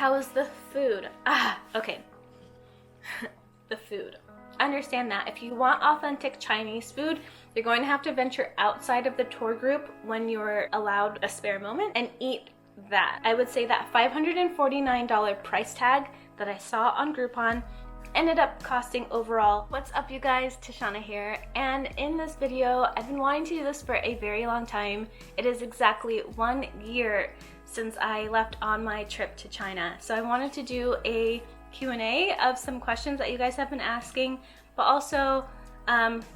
How is the food? Okay. The food. Understand that if you want authentic Chinese food, you're going to have to venture outside of the tour group when you're allowed a spare moment and eat that. I would say that $549 price tag that I saw on Groupon ended up costing overall. What's up, you guys? Tashana here, and in this video, I've been wanting to do this for a very long time. It is exactly 1 year since I left on my trip to China. So I wanted to do a Q&A of some questions that you guys have been asking, but also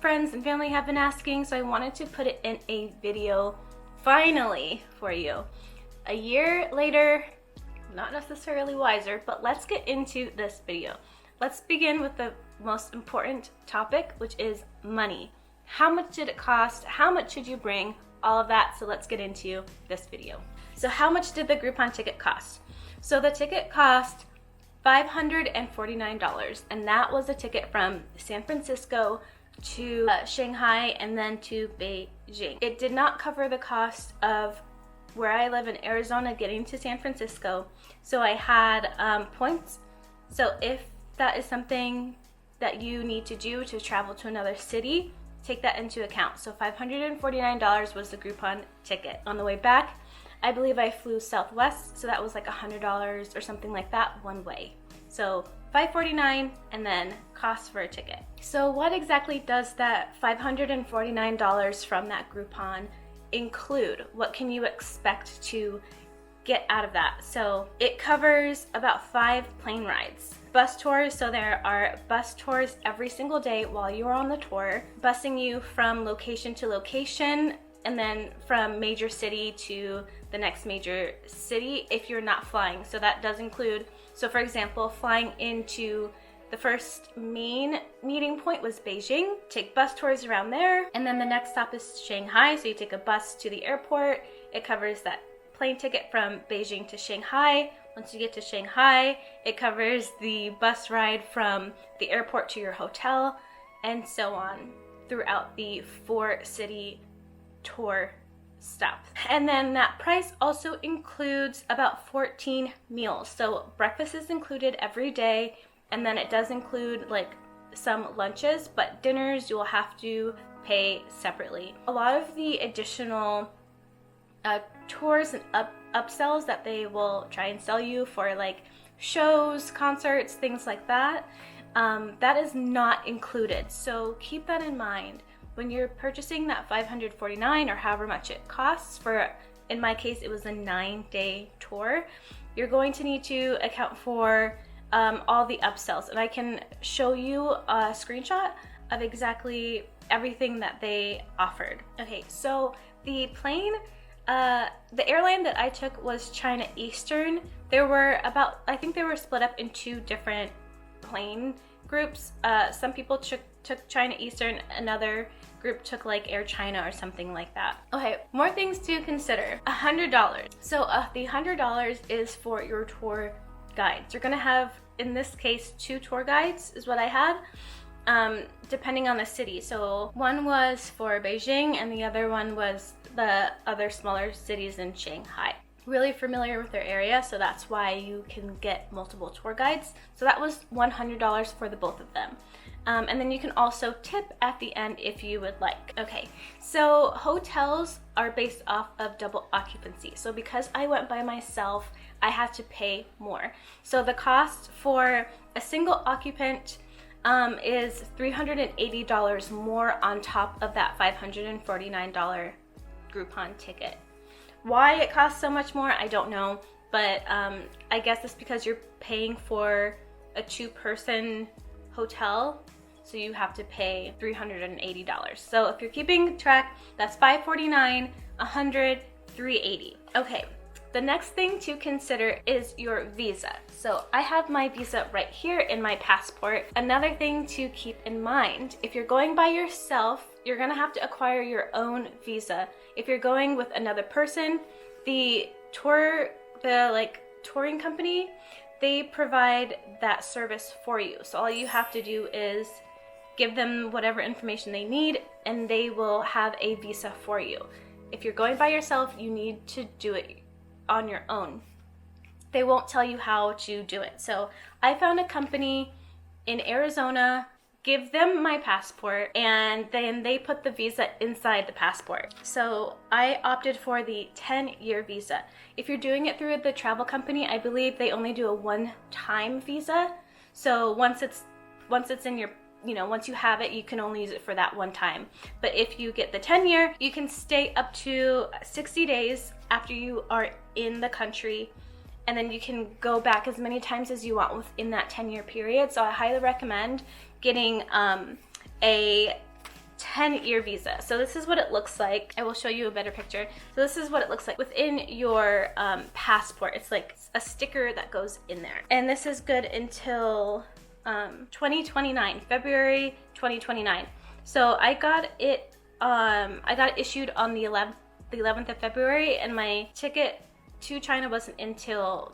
friends and family have been asking, so I wanted to put it in a video finally for you. A year later, not necessarily wiser, but let's get into this video. Let's begin with the most important topic, which is money. How much did it cost? How much should you bring? All of that, so let's get into this video. So how much did the Groupon ticket cost? So the ticket cost $549, and that was a ticket from San Francisco to Shanghai and then to Beijing. It did not cover the cost of where I live in Arizona getting to San Francisco, so I had points. So if that is something that you need to do to travel to another city, take that into account. So $549 was the Groupon ticket. On the way back, I believe I flew Southwest, so that was like $100 or something like that one way. So $549 and then cost for a ticket. So what exactly does that $549 from that Groupon include? What can you expect to get out of that? So it covers about 5 plane rides. Bus tours, so there are bus tours every single day while you're on the tour, busing you from location to location and then from major city to the next major city if you're not flying. So that does include, so for example, flying into the first main meeting point was Beijing, take bus tours around there, and then the next stop is Shanghai, so you take a bus to the airport. It covers that plane ticket from Beijing to Shanghai. Once you get to Shanghai, it covers the bus ride from the airport to your hotel, and so on throughout the 4-city tour stop. And then that price also includes about 14 meals. So breakfast is included every day, and then it does include like some lunches, but dinners you will have to pay separately. A lot of the additional tours and upsells that they will try and sell you for like shows, concerts, things like that, that is not included. So keep that in mind when you're purchasing that $549 or however much it costs for, in my case, it was a 9-day tour. You're going to need to account for all the upsells, and I can show you a screenshot of exactly everything that they offered. Okay, so the plane, the airline that I took was China Eastern. There were about, I think they were split up in 2 different plane groups. Some people took China Eastern, another group took like Air China or something like that. Okay, more things to consider. $100. So the $100 is for your tour guides. You're gonna have, in this case, 2 tour guides is what I had, depending on the city. So one was for Beijing and the other one was the other smaller cities in Shanghai. Really familiar with their area, so that's why you can get multiple tour guides. So that was $100 for the both of them. And then you can also tip at the end if you would like. Okay, so hotels are based off of double occupancy. So because I went by myself, I had to pay more. So the cost for a single occupant is $380 more on top of that $549 Groupon ticket. Why it costs so much more, I don't know, but I guess it's because you're paying for a 2-person hotel, so you have to pay $380. So if you're keeping track, that's $549, $100, $380. Okay, the next thing to consider is your visa. So I have my visa right here in my passport. Another thing to keep in mind, if you're going by yourself, you're gonna have to acquire your own visa. If you're going with another person, the touring company, they provide that service for you. So all you have to do is give them whatever information they need and they will have a visa for you. If you're going by yourself, you need to do it on your own. they won't tell you how to do it. So I found a company in Arizona, give them my passport, and then they put the visa inside the passport. So I opted for the 10-year visa. If you're doing it through the travel company, I believe they only do a one-time visa. So once it's in your, once you have it, you can only use it for that one time. But if you get the 10-year, you can stay up to 60 days after you are in the country, and then you can go back as many times as you want within that 10-year period. So I highly recommend getting a 10-year visa. So this is what it looks like. I will show you a better picture. So this is what it looks like within your passport. It's like a sticker that goes in there. And this is good until 2029, February 2029. So I got it issued on the 11th of February, and my ticket to China wasn't until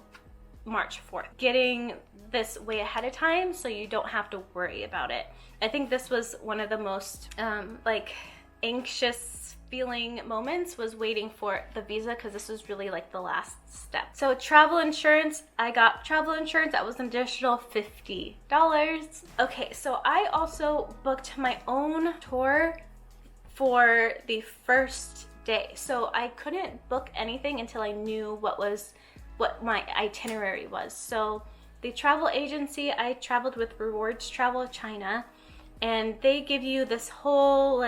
March 4th. Getting this way ahead of time so you don't have to worry about it. I think this was one of the most anxious feeling moments, was waiting for the visa, because this was really like the last step. So travel insurance, I got travel insurance. That was an additional $50. Okay, so I also booked my own tour for the first day. So I couldn't book anything until I knew what my itinerary was. So the travel agency, I traveled with Rewards Travel China, and they give you this whole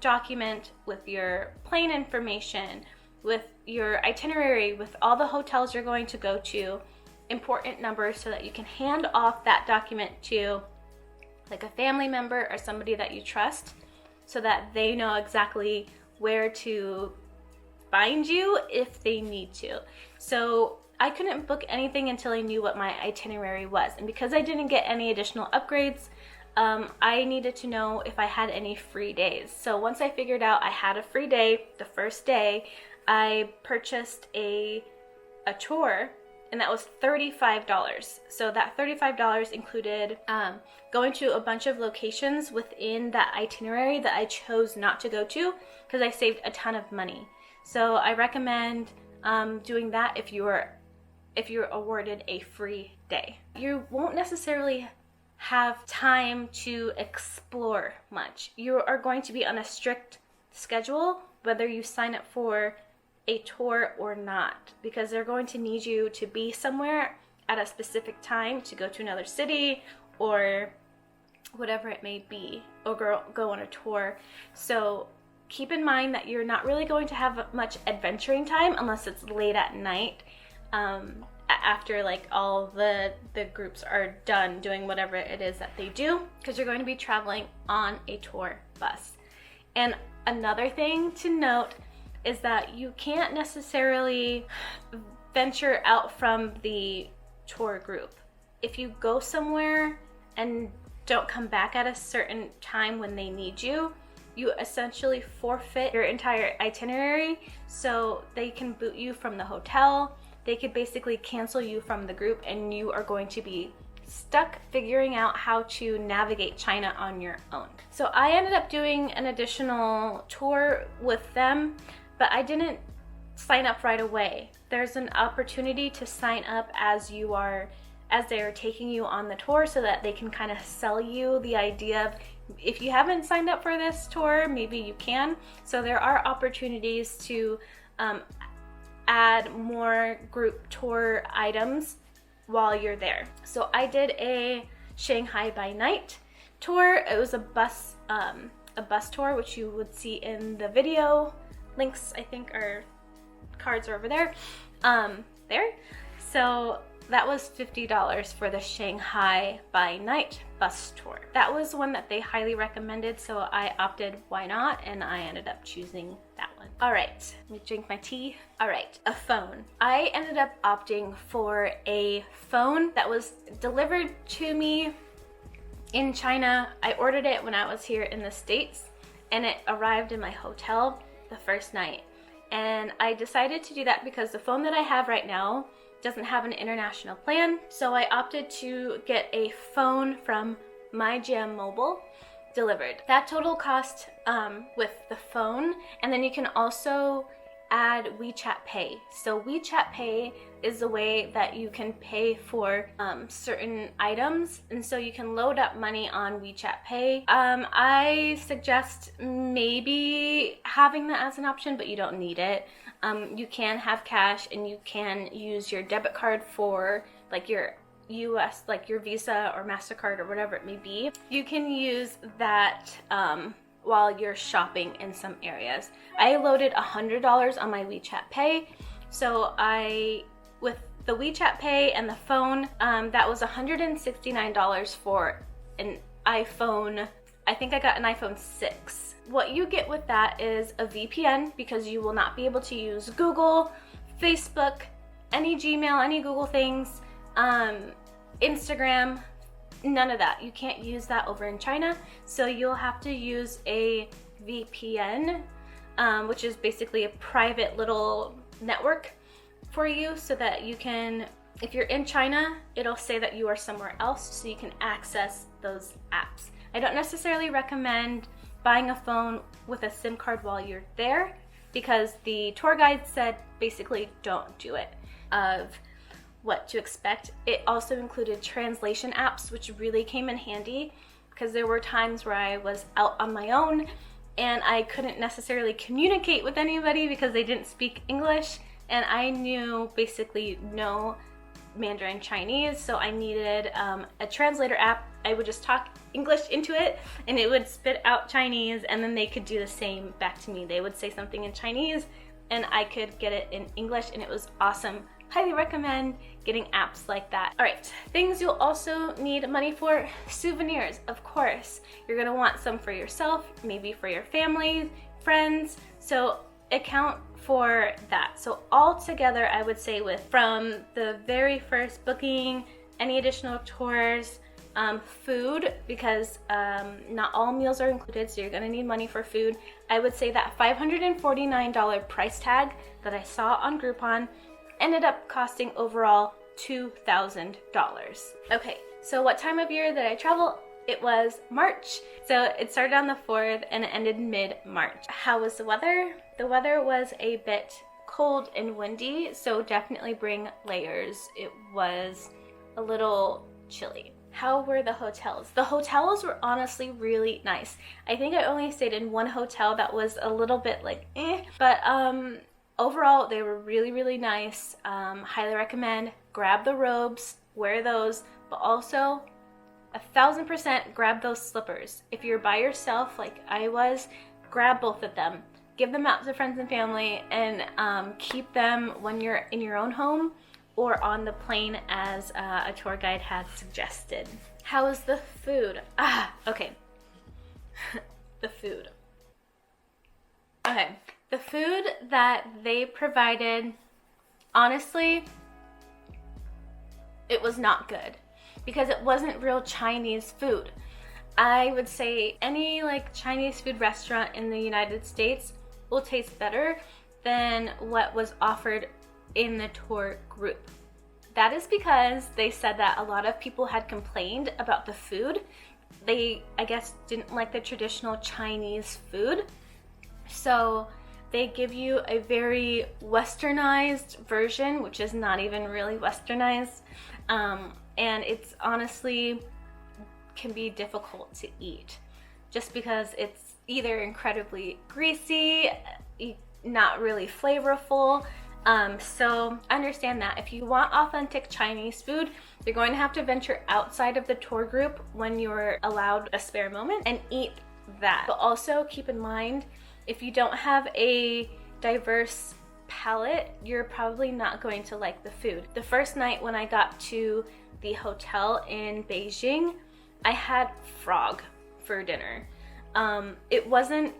document with your plane information, with your itinerary, with all the hotels you're going to go to, important numbers, so that you can hand off that document to a family member or somebody that you trust, so that they know exactly where to find you if they need to. So I couldn't book anything until I knew what my itinerary was. And because I didn't get any additional upgrades, I needed to know if I had any free days. So once I figured out I had a free day, the first day, I purchased a tour, and that was $35. So that $35 included going to a bunch of locations within that itinerary that I chose not to go to, because I saved a ton of money. So I recommend doing that if you're awarded a free day. You won't necessarily have time to explore much. You are going to be on a strict schedule, whether you sign up for a tour or not, because they're going to need you to be somewhere at a specific time to go to another city or whatever it may be, or go on a tour. So keep in mind that you're not really going to have much adventuring time unless it's late at night, after all the groups are done doing whatever it is that they do, because you're going to be traveling on a tour bus. And another thing to note is that you can't necessarily venture out from the tour group. If you go somewhere and don't come back at a certain time when they need you, you essentially forfeit your entire itinerary. So they can boot you from the hotel. They could basically cancel you from the group, and you are going to be stuck figuring out how to navigate China on your own. So I ended up doing an additional tour with them, but I didn't sign up right away. There's an opportunity to sign up as they are taking you on the tour, so that they can kind of sell you the idea of, if you haven't signed up for this tour, maybe you can. So there are opportunities to add more group tour items while you're there. So I did a Shanghai by night tour. It was a bus tour, which you would see in the video. Links, I think, or cards are over there. So that was $50 for the Shanghai by night bus tour. That was one that they highly recommended, so I opted why not, and I ended up choosing that one. All right, let me drink my tea. All right, a phone. I ended up opting for a phone that was delivered to me in China. I ordered it when I was here in the States, and it arrived in my hotel the first night. And I decided to do that because the phone that I have right now doesn't have an international plan, so I opted to get a phone from MyGM Mobile delivered. That total cost with the phone, and then you can also add WeChat Pay. So WeChat Pay is the way that you can pay for certain items, and so you can load up money on WeChat Pay. I suggest maybe having that as an option, but you don't need it. You can have cash, and you can use your debit card for like your US, like your Visa or MasterCard or whatever it may be. You can use that while you're shopping in some areas. I loaded $100 on my WeChat Pay, so with the WeChat Pay and the phone, that was $169 for an iPhone. I think I got an iPhone 6. What you get with that is a VPN, because you will not be able to use Google, Facebook, any Gmail, any Google things, Instagram, none of that. You can't use that over in China, so you'll have to use a VPN, which is basically a private little network for you, so that you can, if you're in China, it'll say that you are somewhere else, so you can access those apps. I don't necessarily recommend buying a phone with a SIM card while you're there, because the tour guide said basically don't do it. Of what to expect. It also included translation apps, which really came in handy, because there were times where I was out on my own and I couldn't necessarily communicate with anybody because they didn't speak English, and I knew basically no Mandarin Chinese, so I needed a translator app. I would just talk English into it and it would spit out Chinese, and then they could do the same back to me. They would say something in Chinese and I could get it in English, and it was awesome. Highly recommend getting apps like that. All right, things you'll also need money for: souvenirs, of course. You're gonna want some for yourself, maybe for your family, friends, so account for that. So all together, I would say, from the very first booking, any additional tours, food, because not all meals are included, so you're gonna need money for food. I would say that $549 price tag that I saw on Groupon ended up costing overall $2,000. Okay, so what time of year did I travel? It was March. So it started on the 4th and it ended mid-March. How was the weather? The weather was a bit cold and windy, so definitely bring layers. It was a little chilly. How were the hotels? The hotels were honestly really nice. I think I only stayed in one hotel that was a little bit like but overall they were really, really nice. Highly recommend. Grab the robes, wear those, but also 1000% grab those slippers. If you're by yourself like I was, grab both of them. Give them out to friends and family, and keep them when you're in your own home or on the plane, as a tour guide had suggested. How was the food? Okay. The food. Okay. The food that they provided, honestly, it was not good, because it wasn't real Chinese food. I would say any like Chinese food restaurant in the United States will taste better than what was offered in the tour group. That is because they said that a lot of people had complained about the food. They, I guess, didn't like the traditional Chinese food. So they give you a very westernized version, which is not even really westernized. And it's honestly can be difficult to eat, just because it's either incredibly greasy, not really flavorful. So understand that if you want authentic Chinese food, you're going to have to venture outside of the tour group when you're allowed a spare moment and eat that. But also keep in mind, if you don't have a diverse palate, you're probably not going to like the food. The first night when I got to the hotel in Beijing, I had frog for dinner. It wasn't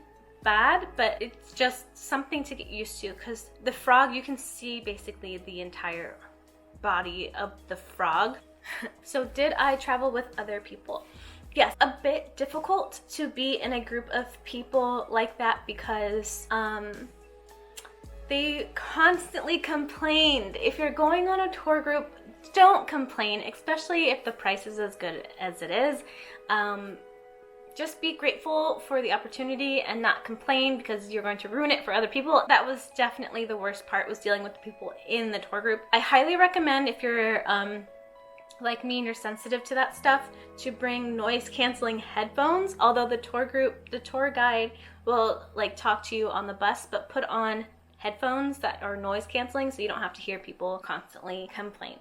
bad, but it's just something to get used to, because the frog, you can see basically the entire body of the frog. So did I travel with other people? Yes, a bit difficult to be in a group of people like that, because they constantly complained. If you're going on a tour group, don't complain, especially if the price is as good as it is. just be grateful for the opportunity and not complain because you're going to ruin it for other people. That was definitely the worst part, was dealing with the people in the tour group. I highly recommend, if you're like me and you're sensitive to that stuff, to bring noise canceling headphones. Although the tour guide will like talk to you on the bus, but put on headphones that are noise canceling so you don't have to hear people constantly complain.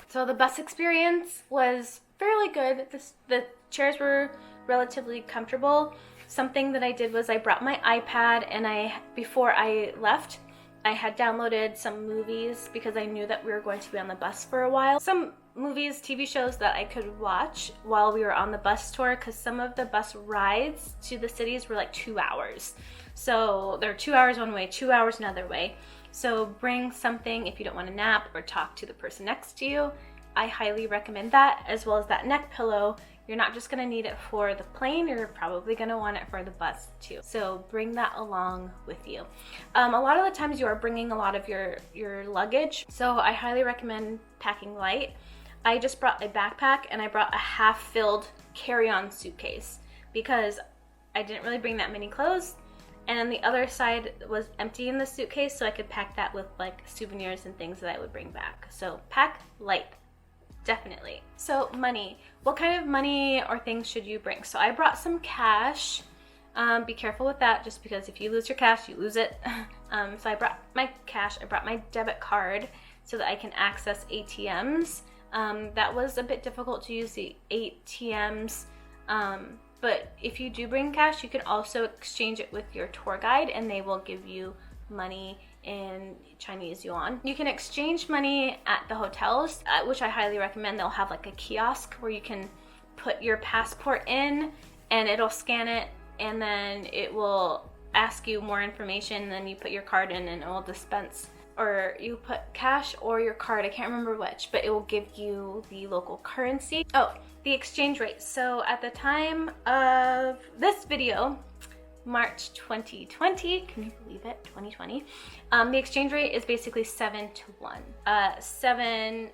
So the bus experience was fairly good. The chairs were relatively comfortable. Something that I did was I brought my iPad, and before I left, I had downloaded some movies because I knew that we were going to be on the bus for a while. Some movies, TV shows that I could watch while we were on the bus tour, because some of the bus rides to the cities were like 2 hours. So they're 2 hours one way, 2 hours another way. So bring something if you don't want to nap or talk to the person next to you. I highly recommend that, as well as that neck pillow. You're not just going to need it for the plane, you're probably going to want it for the bus too. So bring that along with you. A lot of the times you are bringing a lot of your luggage, so I highly recommend packing light. I just brought a backpack, and I brought a half-filled carry-on suitcase because I didn't really bring that many clothes, and then the other side was empty in the suitcase, so I could pack that with like souvenirs and things that I would bring back. So pack light. Definitely. So money. What kind of money or things should you bring? So I brought some cash. Be careful with that, just because if you lose your cash, you lose it. So I brought my cash. I brought my debit card so that I can access ATMs. That was a bit difficult to use the ATMs. But if you do bring cash, you can also exchange it with your tour guide, and they will give you money in Chinese yuan. You can exchange money at the hotels, which I highly recommend. They'll have like a kiosk where you can put your passport in, and it'll scan it, and then it will ask you more information. Then you put your card in, and it will dispense, or you put cash or your card, I can't remember which, but it will give you the local currency. Oh, the exchange rate. So at the time of this video, March 2020, can you believe it, 2020, the exchange rate is basically 7 to 1. 7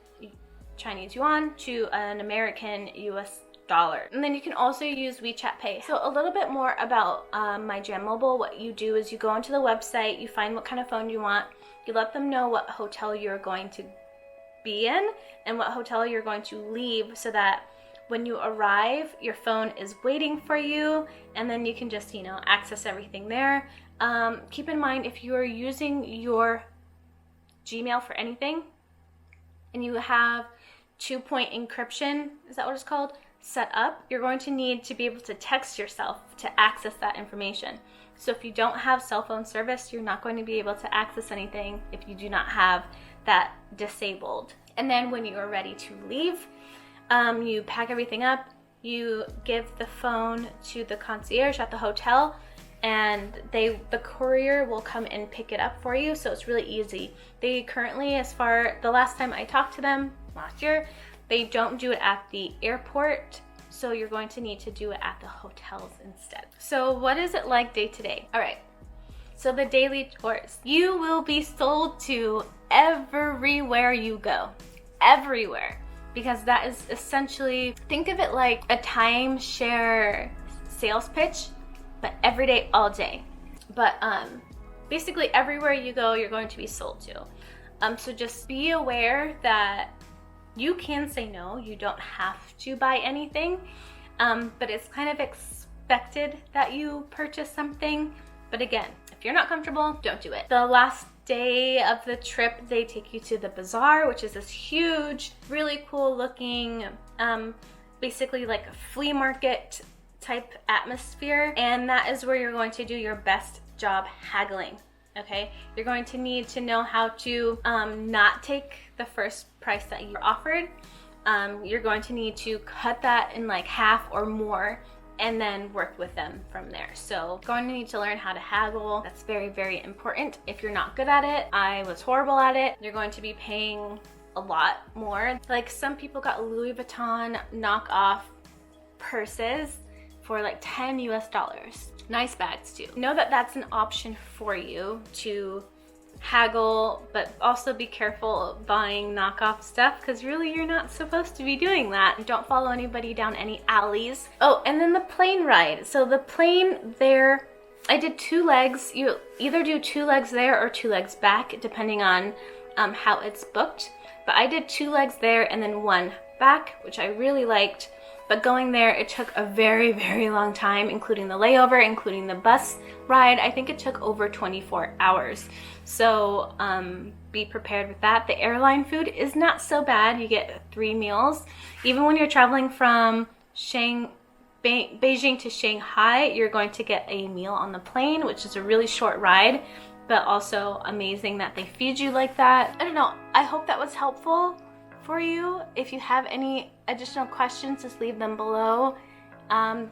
Chinese yuan to an American US dollar. And then you can also use WeChat Pay. So a little bit more about my Jam Mobile. What you do is you go onto the website, you find what kind of phone you want, you let them know what hotel you're going to be in and what hotel you're going to leave, so that when you arrive, your phone is waiting for you, and then you can just, access everything there. Keep in mind, if you are using your Gmail for anything and you have 2-point encryption, is that what it's called, set up, you're going to need to be able to text yourself to access that information. So if you don't have cell phone service, you're not going to be able to access anything if you do not have that disabled. And then when you are ready to leave, you pack everything up, you give the phone to the concierge at the hotel, and the courier will come and pick it up for you. So it's really easy. They currently, the last time I talked to them last year, they don't do it at the airport, so you're going to need to do it at the hotels instead. So what is it like day to day? All right, so the daily tours. You will be sold to everywhere you go. Everywhere. Because that is essentially, think of it like a timeshare sales pitch, but every day, all day. But basically everywhere you go, you're going to be sold to. So just be aware that you can say no. You don't have to buy anything, but it's kind of expected that you purchase something. But again, if you're not comfortable, don't do it. The last day of the trip, they take you to the bazaar, which is this huge, really cool looking, basically like a flea market type atmosphere. And that is where you're going to do your best job haggling. Okay, you're going to need to know how to not take the first price that you're offered. You're going to need to cut that in like half or more, and then work with them from there. So going to need to learn how to haggle. That's very, very important. If you're not good at it, I was horrible at it, you're going to be paying a lot more. Like some people got Louis Vuitton knockoff purses for like $10 US. Nice bags too. Know that that's an option for you to haggle, but also be careful buying knockoff stuff because really you're not supposed to be doing that. Don't follow anybody down any alleys. Oh, and then the plane ride. So the plane there, I did 2 legs. You either do 2 legs there or 2 legs back, depending on how it's booked. But I did 2 legs there and then 1 back, which I really liked. But going there, it took a very, very long time, including the layover, including the bus ride. I think it took over 24 hours. So be prepared with that. The airline food is not so bad. You get 3 meals. Even when you're traveling from Beijing to Shanghai, you're going to get a meal on the plane, which is a really short ride, but also amazing that they feed you like that. I don't know. I hope that was helpful for you. If you have any additional questions, just leave them below.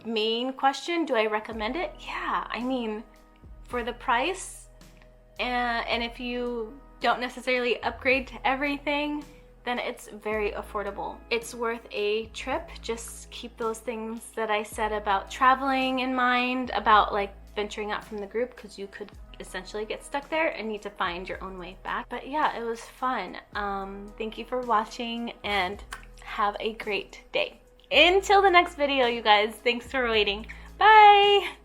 Main question, do I recommend it? Yeah, I mean, for the price, and if you don't necessarily upgrade to everything, then it's very affordable. It's worth a trip. Just keep those things that I said about traveling in mind, about like venturing out from the group, because you could essentially get stuck there and need to find your own way back. But yeah, it was fun. Thank you for watching and have a great day. Until the next video, you guys, thanks for waiting. Bye!